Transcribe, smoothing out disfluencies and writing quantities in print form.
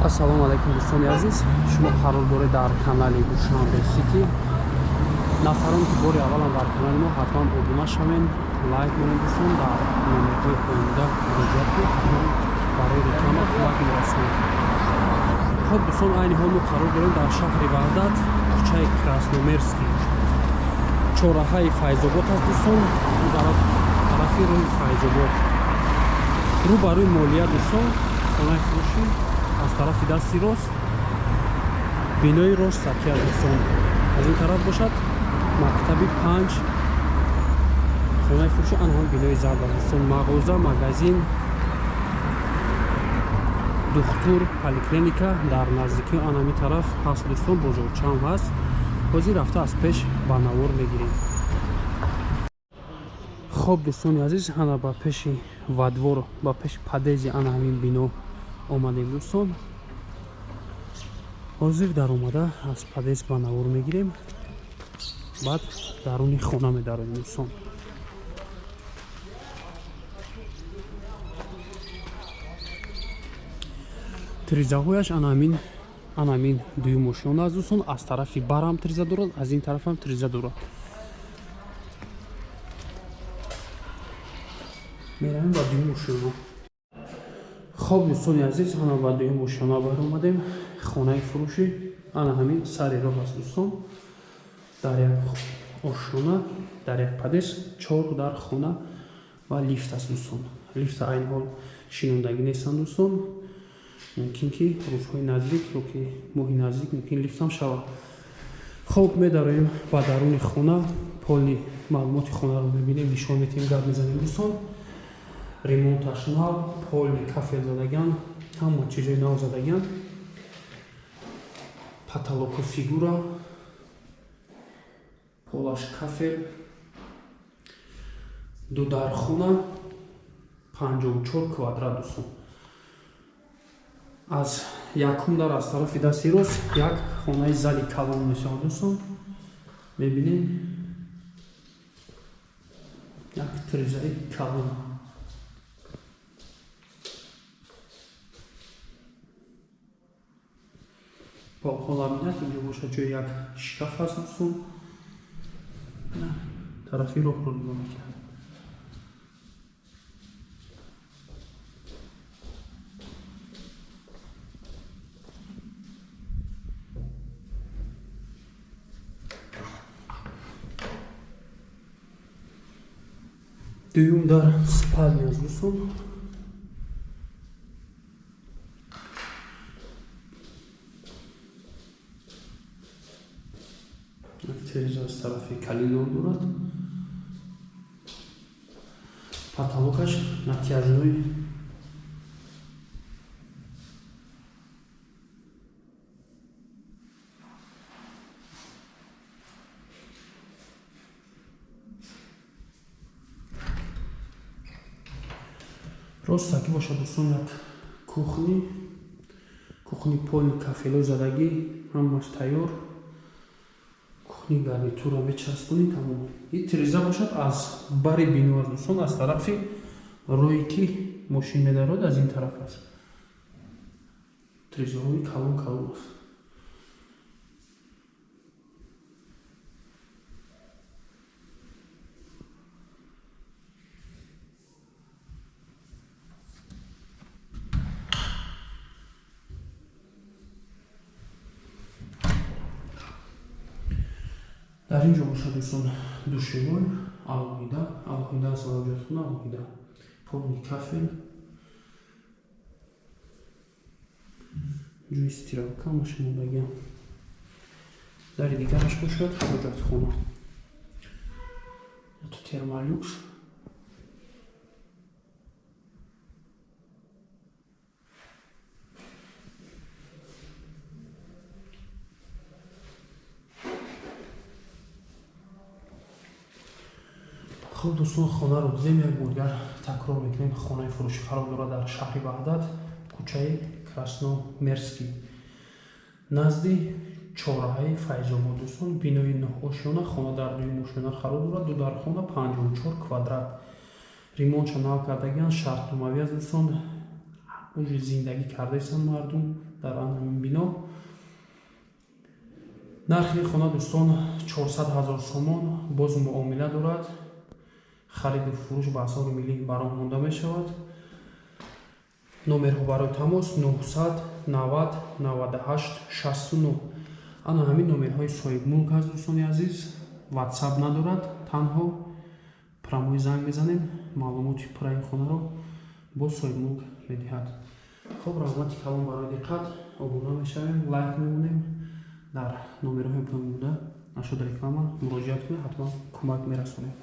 Ассалому алайкум дӯстони азиз, шумо қарор доред дар канали Душанбе Сити. Нафарон ки бори аввалан дар канали мо ҳатман обуна шавен, лайк монед дӯстон, дар номерҳои оинда муроҷиат кунед, барои реклама кӯмак мерасонед. Хоб дӯстон, айни ҳол мо қарор дорем дар шаҳри Ваҳдат, кӯчаи Красномерский, чораҳаи Файзобод аст дӯстон, тарафи рӯи Файзобод. Рӯ ба рӯи молия дӯстон, хонаи фурӯшӣ аз тарафи дасти рост, бинои рост такя дӯстон. Аз ин тараф бошад мактаби 5, хонаи фурӯшӣ анҳон бинои зард аст дӯстон. Мағоза, магазин, духтур, поликлиника дар наздикии анами тараф ҳаст дӯстон, бозорчаам ҳаст. ҳозир рафта аз пеш ба навор мегирем. хоб дӯстони азиз, ана ба пеши вадвор, ба пеши падези ана ҳамин бино омадем дӯстон. ҳозир дар омада аз падез ба навор мегирем, баъд даруни хона медароем дӯстон. тиризаҳояш ана ҳамин дуюм ошёна аст дӯстон. Аз тарафи барам тириза дорад, аз ин тарафам тириза дорад. меравем ба дуюм ошёна. хоб дӯстони азиз, ана ба дуюм ошёна баромадем. хонаи фурӯшӣ ана ҳамин сари роҳ аст дӯстон. дар як ошона, дар як падез 4 дар хона ва лифт аст дӯстон. лифта айни ҳол шинондагӣ нестанд дӯстон. мумкин ки рӯзҳои наздик ё ки моҳи наздик мумкин лифтам шавад. хоб медароем ба даруни хона, полни маълумоти хонаро мебинем, нишон метиҳем, гап мезанем дӯстон. ремонташ нав, полни кафел задаган, ҳама чизои нав задаган. потолоку фигура, полаш кафел, ду дар хона, 54 квадрат дӯстон. аз якум дар аз тарафи дасти рост як хонаи зали калон мешавад дӯстон. мебинем як тиризаи калон. полҳо ламинат, инҷо бошад ҷои як шкаф аст дӯстон. тарафи роҳро нигоҳ мекунад. дуюм дар спальня аст дӯстон. тиреза аз тарафи калидор дорад. потолокаш натяжной. ростаки бошад дӯстон, як кухни полни кафело задагӣ, ҳамаш тайёр. кухни гарнитура мечаспонӣ тамом. ин тиреза бошад аз бари бино аст дӯстон, аз тарафи роҳе ки мошин медарод аз ин тараф аст. тирезаҳои калон аст. дар ин ҷо бошад дӯстон душевой алоҳида аз ваҷоатхона алоҳида, полни кафел, ҷои стиралка машинодагӣ. зари дигараш бошад ҳоҷатхона, ё то термолюкс. хуб дӯстон, хонаро дидем, як бор такрор мекунем. хонаи фурӯшӣ қарор дорад дар шаҳри Ваҳдат, кӯчаи Красномерский, назди чораҳаи Файзобод дӯстон. бинои 9 ошёна, хона дар дуюм ошёна қарор дорад. ду дар хона 54 квадрат. ремонтша нав кардагиан, шартномавӣ аст дӯстон. уже зиндагӣ кардаисанд мардум дар ҳамин бино. нархи хона дӯстон 400 000 сомон боз муомила дорад. хариду фурӯш ба асъори миллӣ баром монда мешавад. номерҳо барои тамос 900 90 98 69. ана ҳамин номерҳои соҳибмулк ҳаст дӯстони азиз. ватсап надорад, танҳо прамои занг мезанем, маълумоти пураи хонаро бо соҳибмулк медиҳад. хуб, раҳмати калон барои диққат. обуна мешавем, лайк мемонем. дар номерҳои пойин буда нашуд реклама муроҷиат кунед, ҳатман кӯмак мерасонем.